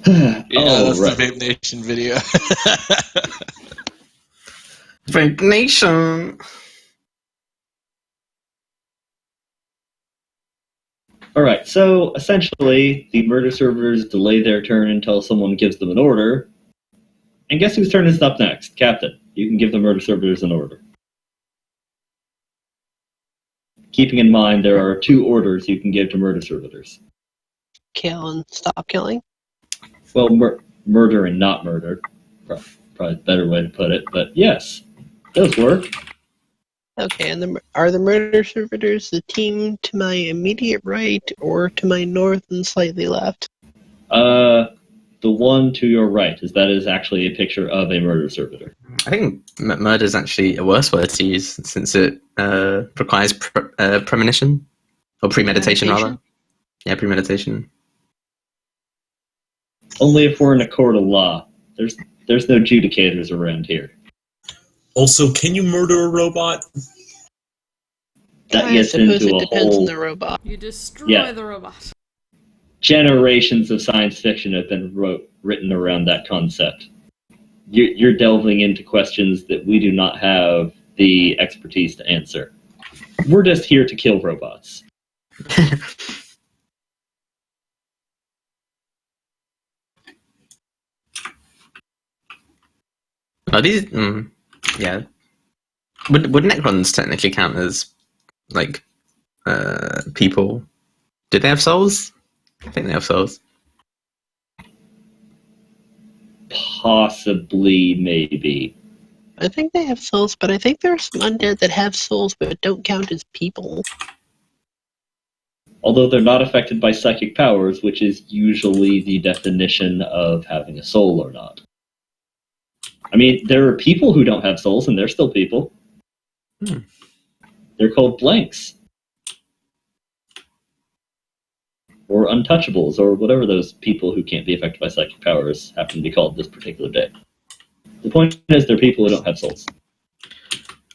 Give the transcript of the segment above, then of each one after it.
Yeah, Oh, that's right. the Vape Nation video. Vape Nation. All right, so essentially, the murder servers delay their turn until someone gives them an order. And guess whose turn is up next? Captain, you can give the murder servers an order. Keeping in mind, there are 2 orders you can give to murder servitors. Kill and stop killing. Well, murder and not murder. Probably a better way to put it, but yes, those work. Okay, and are the murder servitors the team to my immediate right or to my north and slightly left? The one to your right, that is actually a picture of a murder servitor. I think murder is actually a worse word to use since it requires premonition or premeditation, rather. Yeah, premeditation. Only if we're in a court of law. There's no judicators around here. Also, can you murder a robot? That gets into it a depends whole... on the robot. You destroy the robot. Generations of science fiction have been written around that concept. You're delving into questions that we do not have the expertise to answer. We're just here to kill robots. Are these? Yeah. Would Necrons technically count as like people? Do they have souls? I think they have souls. Possibly, maybe. I think they have souls, but I think there are some undead that have souls but don't count as people. Although they're not affected by psychic powers, which is usually the definition of having a soul or not. I mean, there are people who don't have souls, and they're still people. They're called blanks. Or untouchables, or whatever those people who can't be affected by psychic powers happen to be called this particular day. The point is, they're people who don't have souls.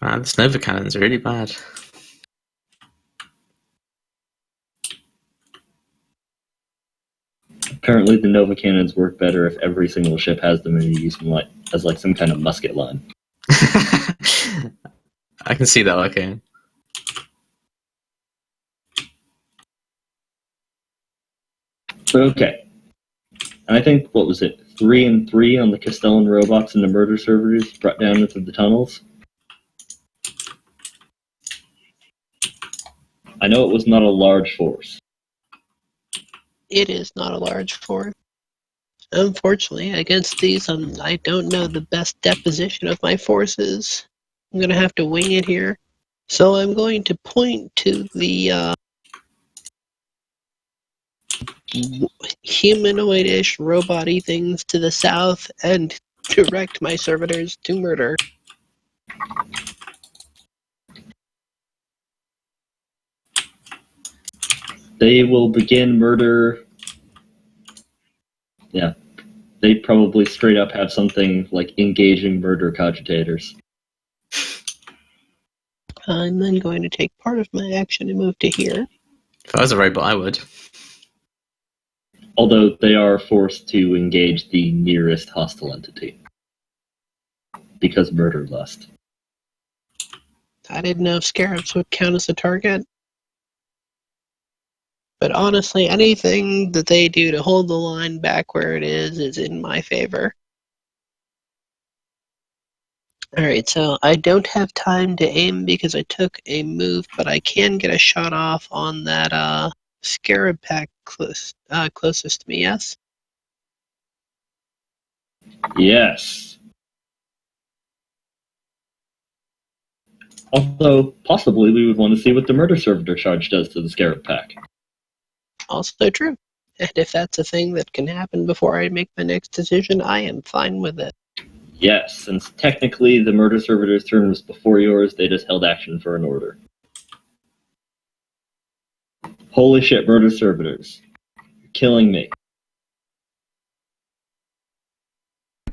This Nova Cannon's really bad. Apparently, the Nova Cannons work better if every single ship has them and you use them as some kind of musket line. I can see that working. Okay. And I think, what was it, 3 and 3 on the Castellan robots and the murder servers brought down into the tunnels? I know it was not a large force. It is not a large force. Unfortunately, against these, I don't know the best deposition of my forces. I'm going to have to wing it here. So I'm going to point to the humanoid-ish, robot-y things to the south and direct my servitors to murder. They will begin murder. Yeah. They probably straight up have something like engaging murder cogitators. I'm then going to take part of my action and move to here. If I was a robot, I would. Although they are forced to engage the nearest hostile entity. Because murder lust. I didn't know if scarabs would count as a target. But honestly, anything that they do to hold the line back where it is in my favor. Alright, so I don't have time to aim because I took a move, but I can get a shot off on that scarab pack closest to me, yes? Yes. Although, possibly we would want to see what the murder servitor charge does to the scarab pack. Also true. And if that's a thing that can happen before I make my next decision, I am fine with it. Yes, since technically the murder servitor's turn was before yours, they just held action for an order. Holy shit, murder servitors. You're killing me.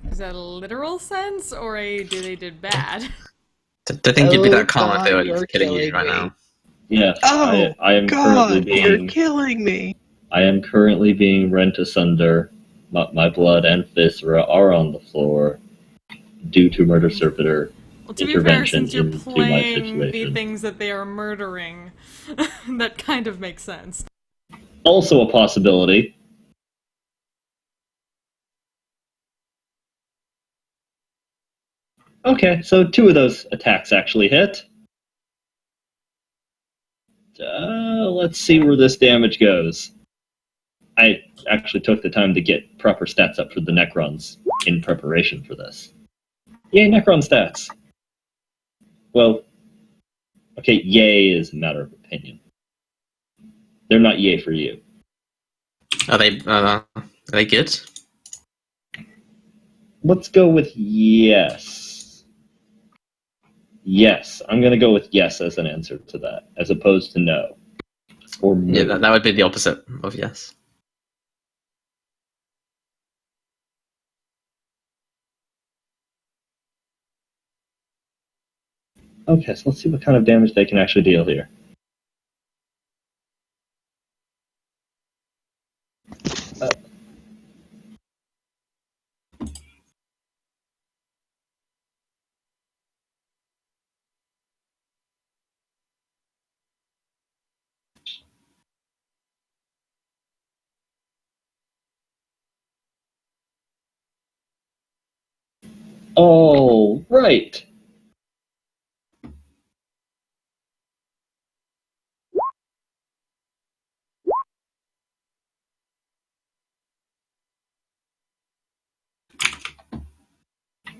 Is that a literal sense or a they did bad? I think you'd be that calm God, if they were you're just killing you right me. now. Yes, Oh, I am God, currently you're being... killing me. I am currently being rent asunder my blood and viscera are on the floor due to murder servitor Well, to be fair, intervention since you're into my playing the situation. things that they are murdering, that kind of makes sense. Also a possibility. Okay, so 2 of those attacks actually hit. Let's see where this damage goes. I actually took the time to get proper stats up for the Necrons in preparation for this. Yay, Necron stats! Well, okay, yay is a matter of opinion. They're not yay for you. Are they good? Let's go with yes. Yes, I'm going to go with yes as an answer to that, as opposed to no. Or Yeah, that would be the opposite of yes. Okay, so let's see what kind of damage they can actually deal here. Oh, right.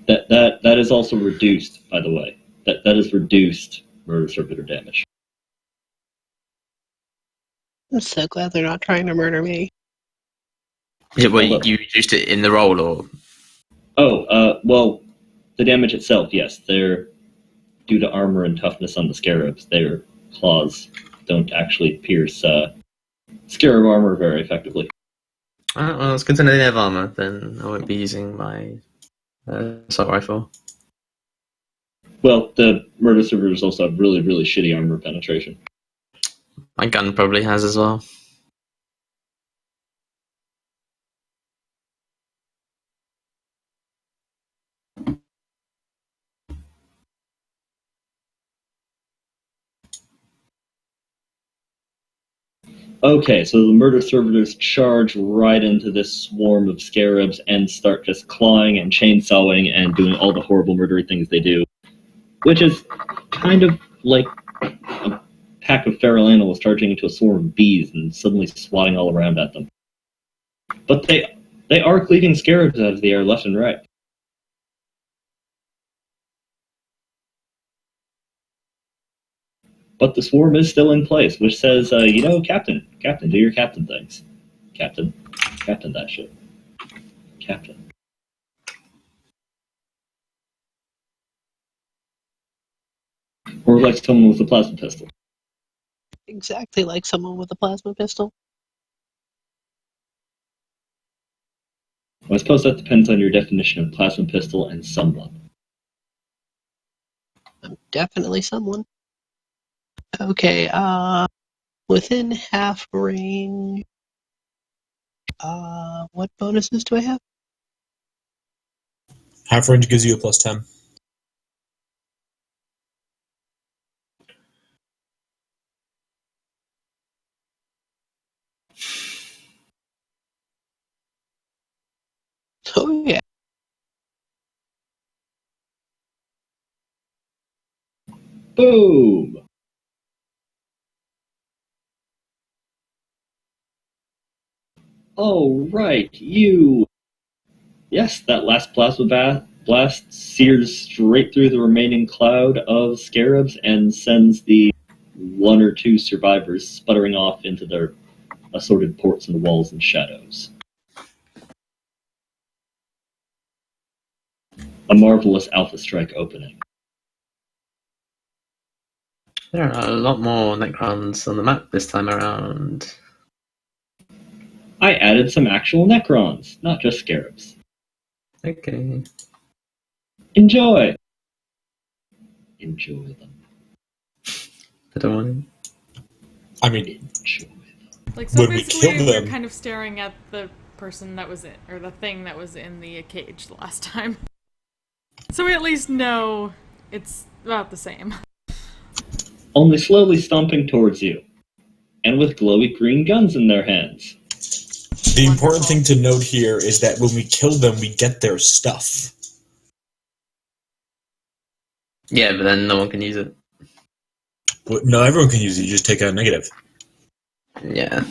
That is also reduced, by the way. That is reduced murder servitor damage. I'm so glad they're not trying to murder me. Yeah, well, Hold up. you reduced it in the roll, or Oh, well, the damage itself, yes. They're due to armor and toughness on the scarabs. Their claws don't actually pierce scarab armor very effectively. well, it's good to know they have armor. Then I won't be using my assault rifle. Well, the murder servitors also have really, really shitty armor penetration. My gun probably has as well. Okay, so the murder servitors charge right into this swarm of scarabs and start just clawing and chainsawing and doing all the horrible murdery things they do, which is kind of like a pack of feral animals charging into a swarm of bees and suddenly swatting all around at them. But they are cleaving scarabs out of the air left and right. But the swarm is still in place, which says, Captain, do your captain things. Captain that shit. Captain. Or like someone with a plasma pistol. Exactly like someone with a plasma pistol. Well, I suppose that depends on your definition of plasma pistol and someone. I'm definitely someone. Okay, within half range. What bonuses do I have? Half range gives you a +10. Oh yeah. Boom! Oh, right, you! Yes, that last plasma blast sears straight through the remaining cloud of scarabs and sends the 1 or 2 survivors sputtering off into their assorted ports and walls and shadows. A marvelous Alpha Strike opening. There are a lot more Necrons on the map this time around. I added some actual Necrons, not just scarabs. Okay. Enjoy! Enjoy them. I don't want I mean, Enjoy them. Like, so When we basically, kill we're them- kind of staring at the person that was in, or the thing that was in the cage the last time. So we at least know it's about the same. Only slowly stomping towards you, and with glowy green guns in their hands. The important Wonderful. thing to note here is that when we kill them, we get their stuff. Yeah, but then no one can use it. But no, everyone can use it. You just take out negative. Yeah.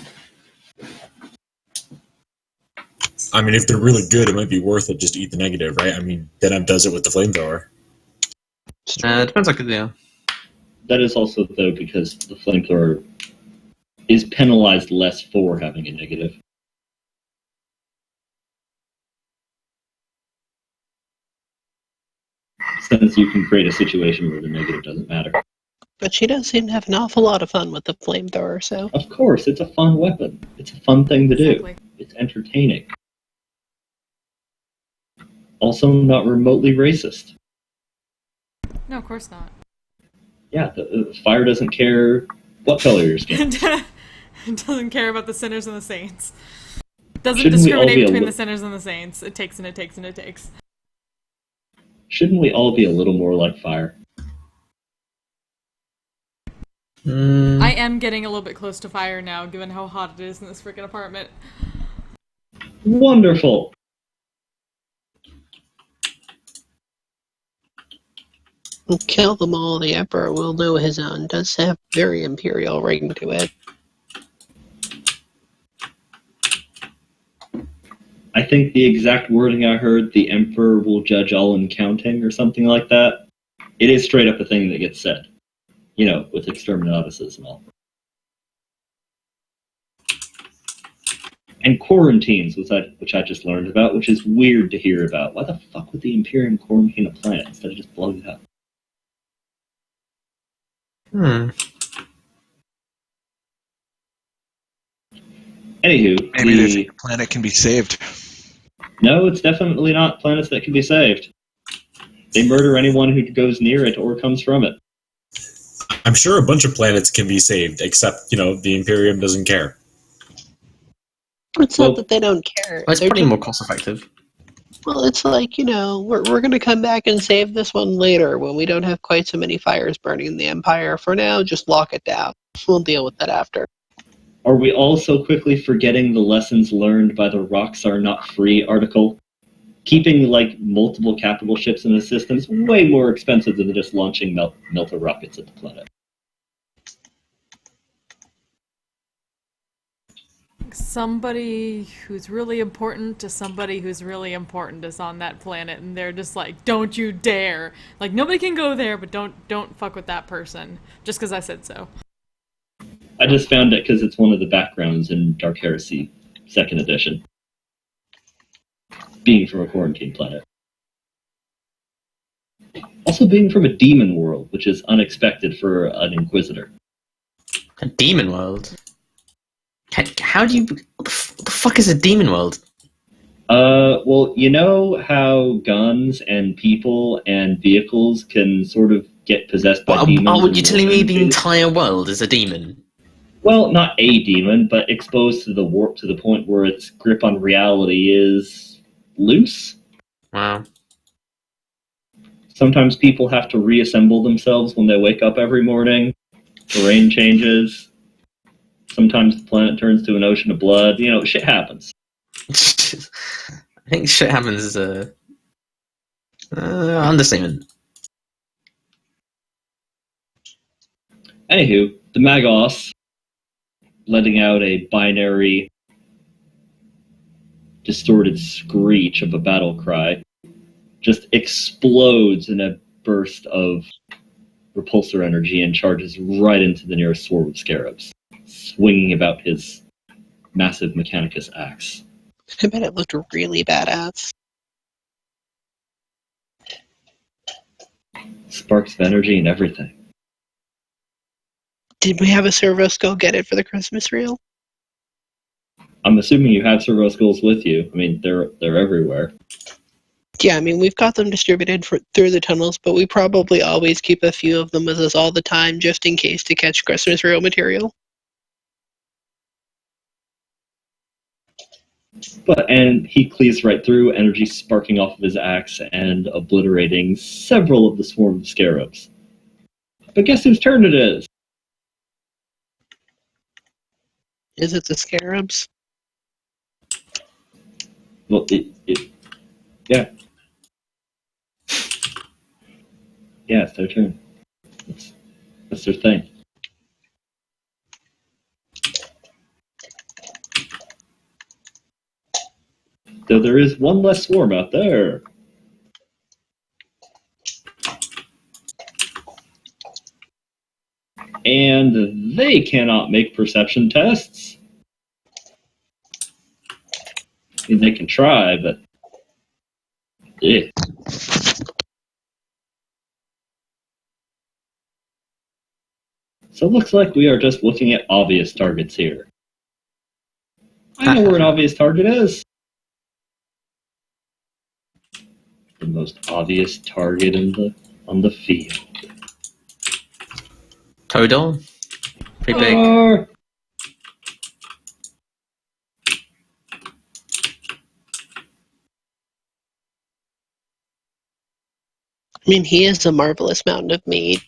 I mean, if they're really good, it might be worth it just to eat the negative, right? I mean, Zennith does it with the flamethrower. Depends on yeah. That is also, though, because the flamethrower is penalized less for having a negative. Since you can create a situation where the negative doesn't matter. But she does seem to have an awful lot of fun with the flamethrower, so... Of course, it's a fun weapon. It's a fun thing to do. Exactly. It's entertaining. Also not remotely racist. No, of course not. Yeah, the fire doesn't care what color your skin. It doesn't care about the sinners and the saints. It doesn't Shouldn't we all discriminate be a between li- the sinners and the saints. It takes and it takes and it takes. Shouldn't we all be a little more like fire? I am getting a little bit close to fire now, given how hot it is in this freaking apartment. Wonderful! Kill them all, the Emperor will know his own. Does have very imperial ring to it. I think the exact wording I heard, the Emperor will judge all in counting, or something like that. It is straight up a thing that gets said. You know, with exterminatuses and all. And quarantines, which I just learned about, which is weird to hear about. Why the fuck would the Imperium quarantine a planet instead of just blowing it up? Anywho, Maybe they think the planet can be saved. No, it's definitely not planets that can be saved. They murder anyone who goes near it or comes from it. I'm sure a bunch of planets can be saved, except, the Imperium doesn't care. It's Well- not that they don't care. Well, it's They're probably just- more cost effective. Well, it's like, we're going to come back and save this one later when we don't have quite so many fires burning in the Empire. For now, just lock it down. We'll deal with that after. Are we all so quickly forgetting the lessons learned by the Rocks Are Not Free article? Keeping, multiple capital ships in the system is way more expensive than just launching melter rockets at the planet. Somebody who's really important to somebody who's really important is on that planet, and they're just like, don't you dare. Like, nobody can go there, but don't fuck with that person. Just because I said so. I just found it because it's one of the backgrounds in Dark Heresy 2nd edition. Being from a quarantine planet. Also being from a demon world, which is unexpected for an Inquisitor. A demon world? How do you... What the fuck is a demon world? Well, you know how guns and people and vehicles can sort of get possessed by demons? Oh, and you're telling me the warp entire world is a demon? Well, not a demon, but exposed to the warp to the point where its grip on reality is loose. Wow. Sometimes people have to reassemble themselves when they wake up every morning. The rain changes. Sometimes the planet turns to an ocean of blood. Shit happens. I think shit happens is a understatement. Anywho, the Magos, letting out a binary, distorted screech of a battle cry, just explodes in a burst of repulsor energy and charges right into the nearest swarm of scarabs, swinging about his massive Mechanicus axe. I bet it looked really badass. Sparks of energy and everything. Did we have a Servos go get it for the Christmas reel? I'm assuming you have servo skulls with you. I mean, they're everywhere. Yeah, we've got them distributed through the tunnels, but we probably always keep a few of them with us all the time, just in case to catch Christmas reel material. And he cleaves right through, energy sparking off of his axe and obliterating several of the swarm of scarabs. But guess whose turn it is? Is it the scarabs? Well, yeah. Yeah, it's their turn. That's their thing. Though there is one less swarm out there. And they cannot make perception tests. I mean, they can try, but... Eh. So it looks like we are just looking at obvious targets here. I know where an obvious target is. The most obvious target on the field. Hodor? Pretty big. I mean, he is a marvelous mountain of meat.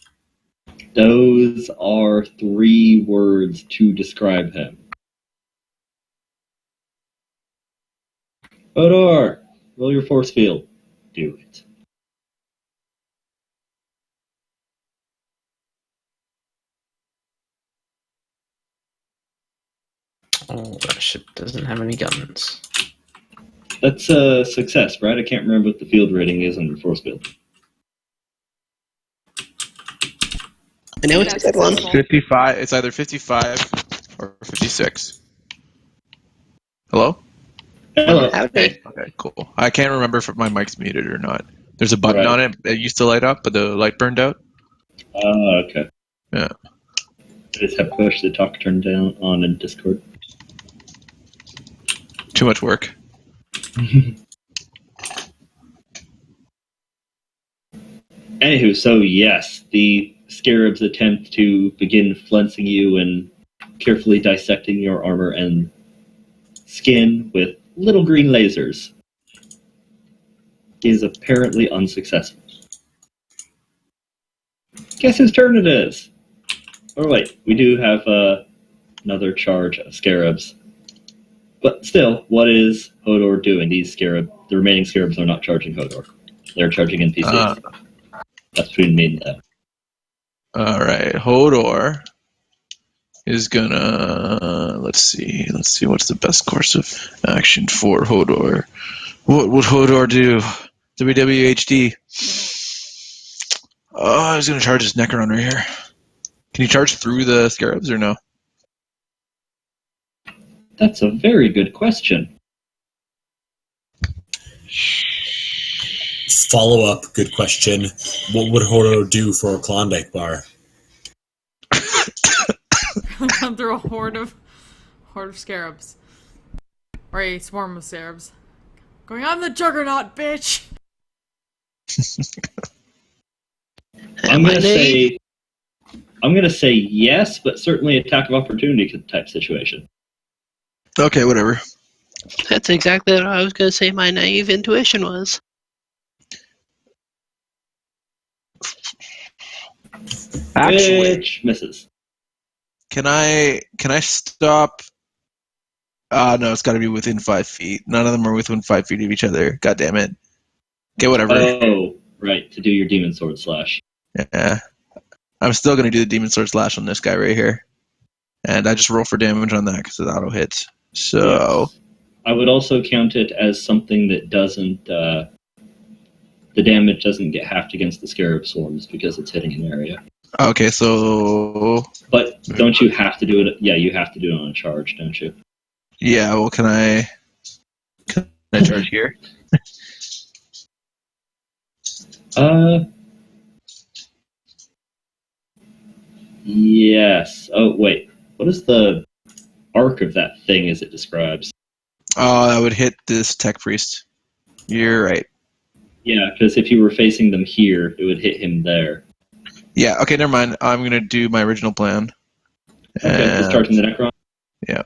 Those are 3 words to describe him. Hodor, roll your force field. Do it. Oh, that ship doesn't have any guns. That's a success, right? I can't remember what the field rating is under force field. I know it's a good one. 55. It's either 55 or 56. Hello? Hello. Howdy. Okay, cool. I can't remember if my mic's muted or not. There's a button Right. on it that used to light up, but the light burned out. Okay. Yeah. I just have pushed the talk turn down on in Discord. Too much work. Anywho, so yes, the scarabs attempt to begin flensing you and carefully dissecting your armor and skin with little green lasers. He is apparently unsuccessful. Guess whose turn it is? Oh wait, we do have another charge of scarabs. But still, what is Hodor doing? The remaining scarabs are not charging Hodor. They're charging NPCs. That's between me and them. Alright, Hodor is gonna... Let's see what's the best course of action for Hodor. What would Hodor do? WWHD. Oh, he's gonna charge his Necron right here. Can you charge through the scarabs or no? That's a very good question. Follow up, good question. What would Hodor do for a Klondike bar? Come through a horde of scarabs. Or a swarm of scarabs. Going, I'm the juggernaut, bitch! I'm gonna say yes, but certainly attack of opportunity type situation. Okay, whatever. That's exactly what I was going to say my naive intuition was. Actually, Which misses. can I stop? No, it's got to be within 5 feet. None of them are within 5 feet of each other. God damn it. Okay, whatever. Oh, right, to do your demon sword slash. Yeah. I'm still going to do the demon sword slash on this guy right here. And I just roll for damage on that because it auto hits. So, Yes. I would also count it as something that doesn't, the damage doesn't get halved against the scarab swarms because it's hitting an area. okay, so, But don't you have to do it? Yeah, you have to do it on a charge, don't you? yeah, well, can I charge here? Yes. Oh, wait. What is the arc of that thing as it describes? Oh, that would hit this tech priest. You're right. Yeah, because if you were facing them here, it would hit him there. Yeah, okay, never mind. I'm going to do my original plan. Okay, discharging the Necron? Yeah.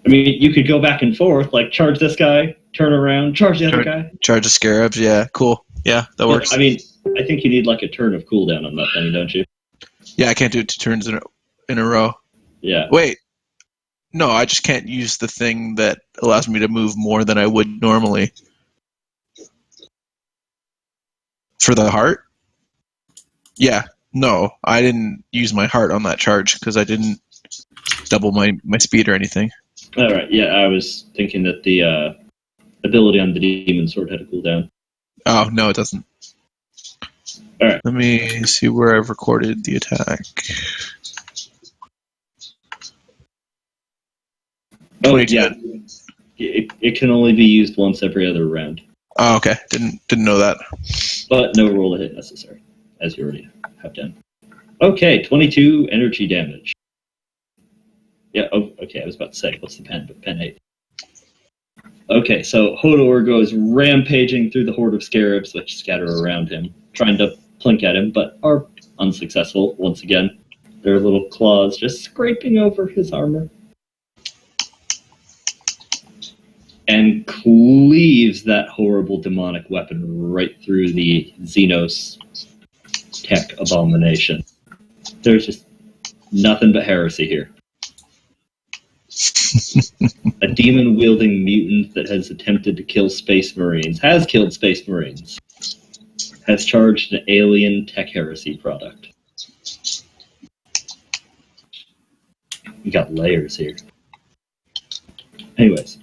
I mean, you could go back and forth, like charge this guy, turn around, charge the other guy. Charge the scarabs. Yeah, cool. Yeah, that works. I mean, I think you need like a turn of cooldown on that thing, don't you? Yeah, I can't do it 2 turns in a row. Yeah. Wait. No, I just can't use the thing that allows me to move more than I would normally. For the heart? Yeah. No, I didn't use my heart on that charge because I didn't double my speed or anything. All right. Yeah, I was thinking that the ability on the demon sword had a cooldown. Oh, no, it doesn't. All right. Let me see where I've recorded the attack. Oh, 22. yeah. It can only be used once every other round, Oh, okay. Didn't know that. but no roll to hit necessary, as you already have done. Okay, 22 energy damage. Yeah, oh, okay, I was about to say, what's the pen? But pen 8. Okay, so Hodor goes rampaging through the horde of scarabs which scatter around him, trying to plink at him, but are unsuccessful once again. Their little claws just scraping over his armor. And cleaves that horrible demonic weapon right through the Xenos tech abomination. There's just nothing but heresy here. A demon-wielding mutant that has attempted to kill Space Marines, has killed Space Marines, has charged an alien tech heresy product. We got layers here. Anyways.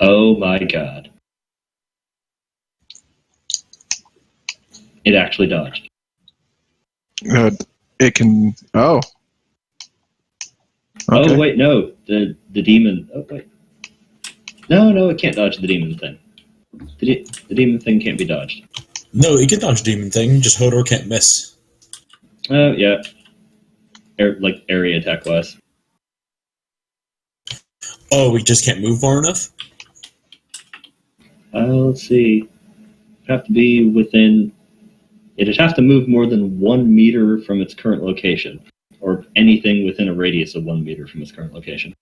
Oh my god. It actually dodged. It can. Oh. Okay. Oh wait, no. The demon. Oh wait. No, it can't dodge the demon thing. The demon thing can't be dodged. No, it can dodge demon thing, just Hodor can't miss. Oh yeah. Like area attack wise. Oh, we just can't move far enough? Let's see. It'd have to be within. It'd have to move more than 1 meter from its current location, or anything within a radius of 1 meter from its current location.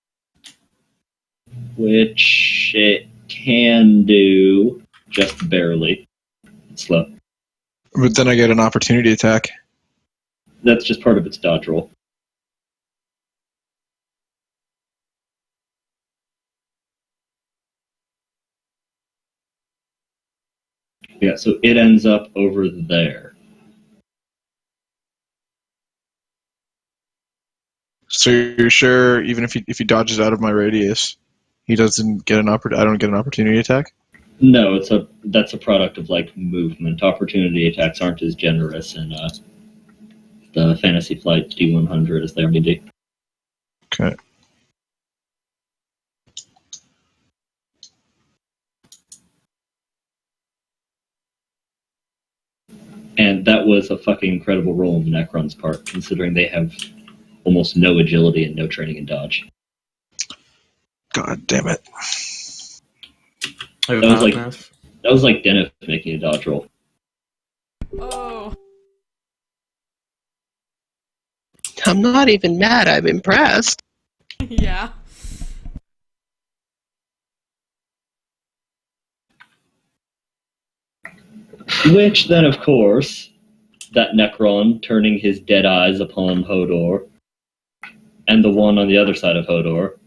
Which it can do, just barely. It's slow. But then I get an opportunity attack. That's just part of its dodge roll. Yeah, so it ends up over there. So you're sure, even if he dodges out of my radius, he doesn't get an I don't get an opportunity attack? No, that's a product of like movement. Opportunity attacks aren't as generous in the Fantasy Flight D100 as they are in D. Okay. And that was a fucking incredible roll on the Necron's part, considering they have almost no agility and no training in dodge. God damn it. Over That was like- enough. That was like Zennith making a dodge roll. Oh. I'm not even mad. I'm impressed. Yeah. Which then, of course, that Necron turning his dead eyes upon Hodor, and the one on the other side of Hodor.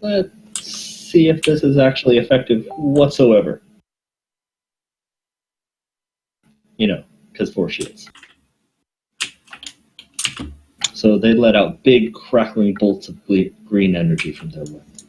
Let's see if this is actually effective whatsoever. You know, because force shields. So they let out big crackling bolts of green energy from their weapons.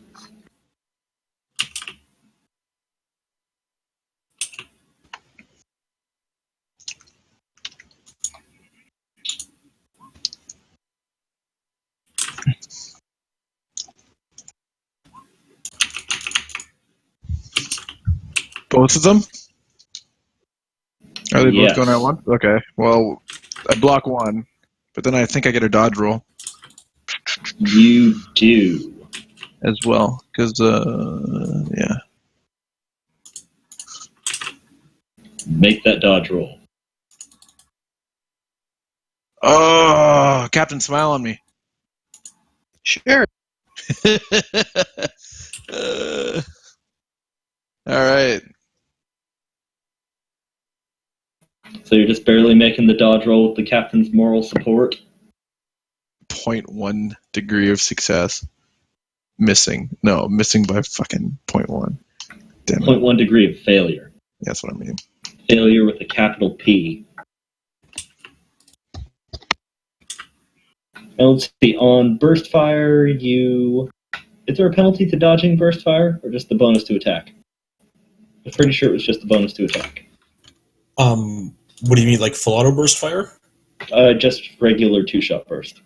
Both of them? Are they Yes. both going at once? Okay. Well, I block one, but then I think I get a dodge roll You do. as well. Because, yeah. Make that dodge roll. Oh, Captain, smile on me. Sure. All right. So you're just barely making the dodge roll with the captain's moral support. 0.1 degree of success. Missing by fucking 0.1. Damn it. 0.1 degree of failure. That's what I mean. Failure with a capital P. And let's see, on burst fire, is there a penalty to dodging burst fire, or just the bonus to attack? I'm pretty sure it was just the bonus to attack. What do you mean, like full auto burst fire? Just regular 2-shot burst.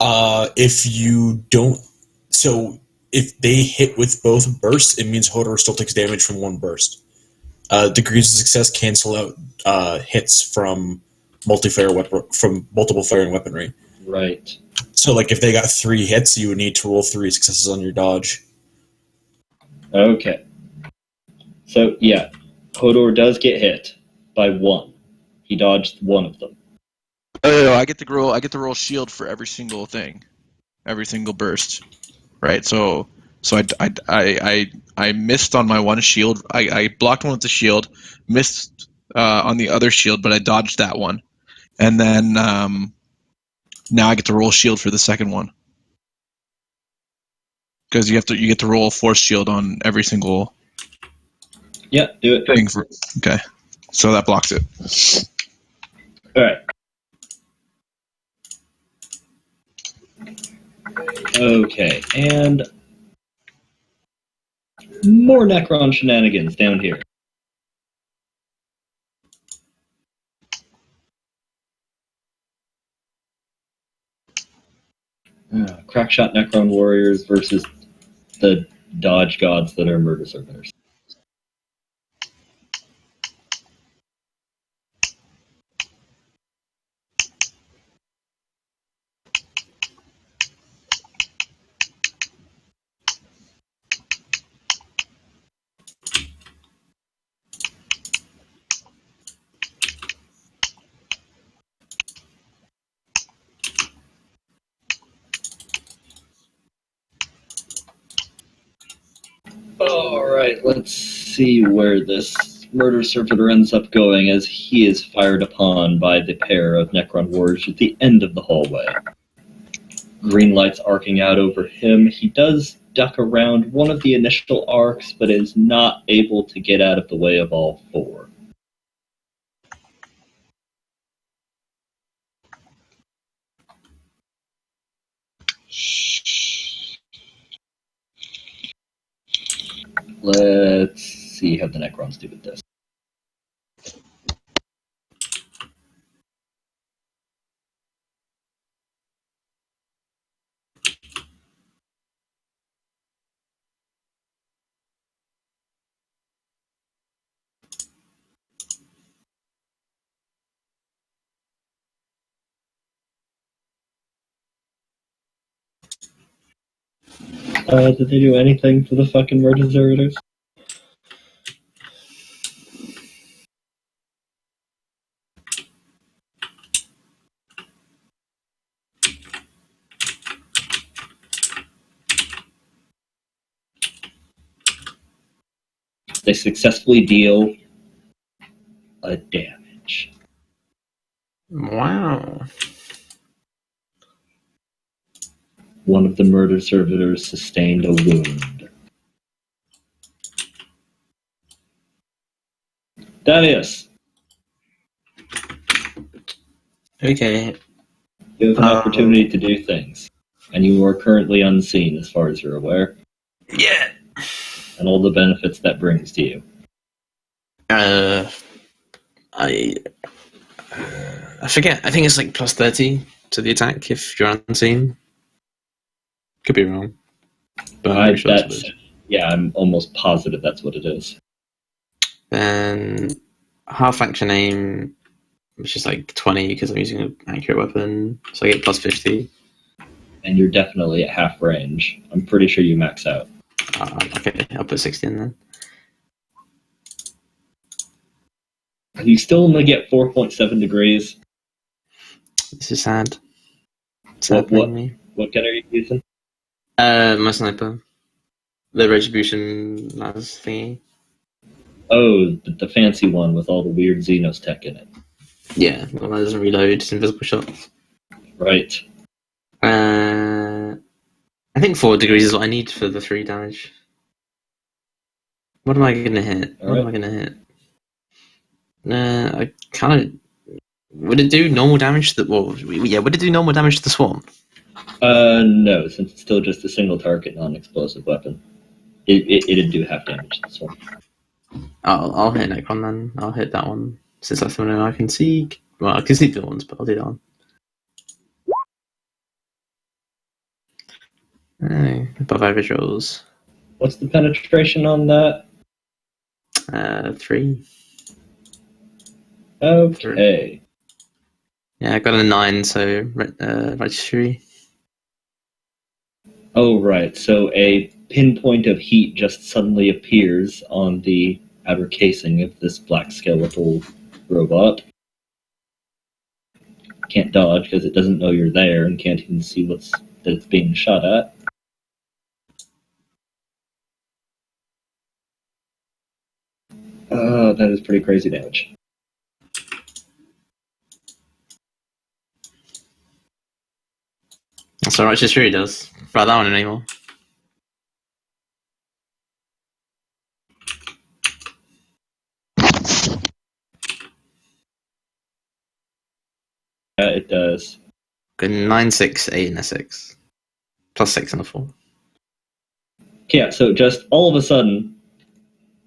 If you don't, so if they hit with both bursts, it means Hodor still takes damage from one burst. Degrees of success cancel out hits from multiple firing weaponry. Right. So, like, if they got 3 hits, you would need to roll 3 successes on your dodge. Okay. So, yeah, Hodor does get hit by 1. He dodged one of them. Oh, I get to roll shield for every single thing, every single burst, right? So I missed on my one shield. I blocked one with the shield, missed on the other shield, but I dodged that one, and then now I get to roll shield for the second one because you get to roll force shield on every single Yeah, do it. thing. Okay, so that blocks it. All right. Okay, and more Necron shenanigans down here. Crackshot Necron warriors versus the dodge gods that are murder servitors. Alright, let's see where this murder servitor ends up going as he is fired upon by the pair of Necron warriors at the end of the hallway. Green lights arcing out over him. He does duck around one of the initial arcs, but is not able to get out of the way of all 4. Let's see how the Necrons do with this. Did they do anything for the fucking murder servitors? They successfully deal a damage. Wow. One of the murder servitors sustained a wound. Darius, Okay. you have an opportunity to do things, and you are currently unseen as far as you're aware, Yeah. and all the benefits that brings to you. I forget. I think it's like plus 30 to the attack if you're unseen. Could be wrong. But I'm pretty sure that's what it is. Yeah, I'm almost positive that's what it is. Then half action aim, which is like 20 because I'm using an accurate weapon, so I get plus 50. And you're definitely at half range. I'm pretty sure you max out. Okay, I'll put 60 in then. You still only get 4.7 degrees. This is sad. Sad What me. gun are you using? My sniper. The retribution las thingy. Oh, the fancy one with all the weird Xenos tech in it. Yeah, the one that doesn't reload, it's invisible shots. Right. I think 4 degrees is what I need for the 3 damage. What am I gonna hit? All What am right. I gonna hit? I kind of. Would it do normal damage to the? Well, yeah. Would it do normal damage to the swarm? No, since it's still just a single target non-explosive weapon. It'd do half damage to this one. I'll hit Necron then. I'll hit that one since that's the one I can see. Well, I can see the other ones, but I'll do that one. Above average rolls. What's the penetration on that? 3. Okay. Yeah, I got a 9, so registry. Oh, right. So a pinpoint of heat just suddenly appears on the outer casing of this black skeletal robot. Can't dodge because it doesn't know you're there and can't even see that it's being shot at. That is pretty crazy damage. That's what registry does. Right, that one anymore. Yeah, it does. Got 9, 6, 8, and a 6. Plus 6 and a 4. Yeah, so just all of a sudden,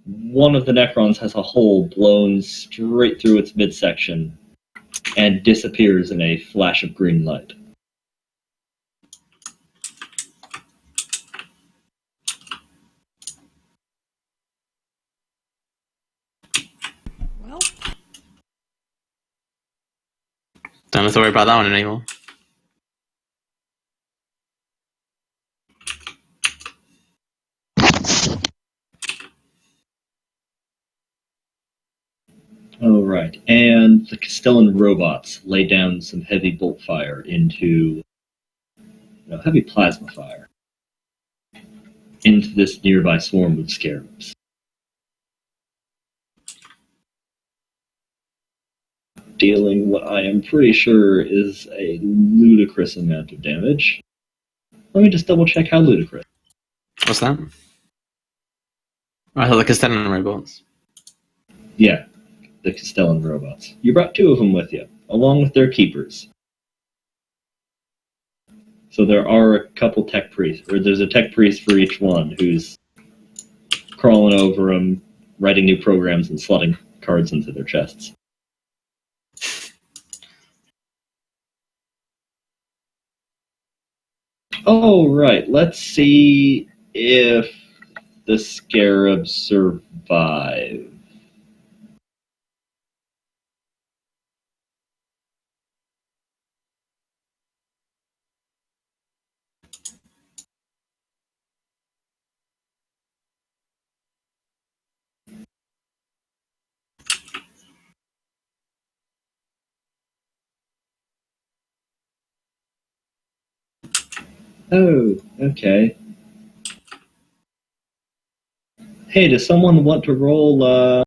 one of the Necrons has a hole blown straight through its midsection and disappears in a flash of green light. Well, Don't have to worry about that one anymore. Oh, right. And the Castellan robots lay down some heavy bolt fire into, heavy plasma fire into this nearby swarm of scarabs. Dealing what I am pretty sure is a ludicrous amount of damage. Let me just double check how ludicrous. What's that? I thought the Castellan robots. Yeah, the Castellan robots. You brought 2 of them with you, along with their keepers. So there are a couple tech priests, or there's a tech priest for each one who's crawling over them, writing new programs and slotting cards into their chests. Oh, right. Let's see if the scarabs survive. Oh, okay. Hey, does someone want to roll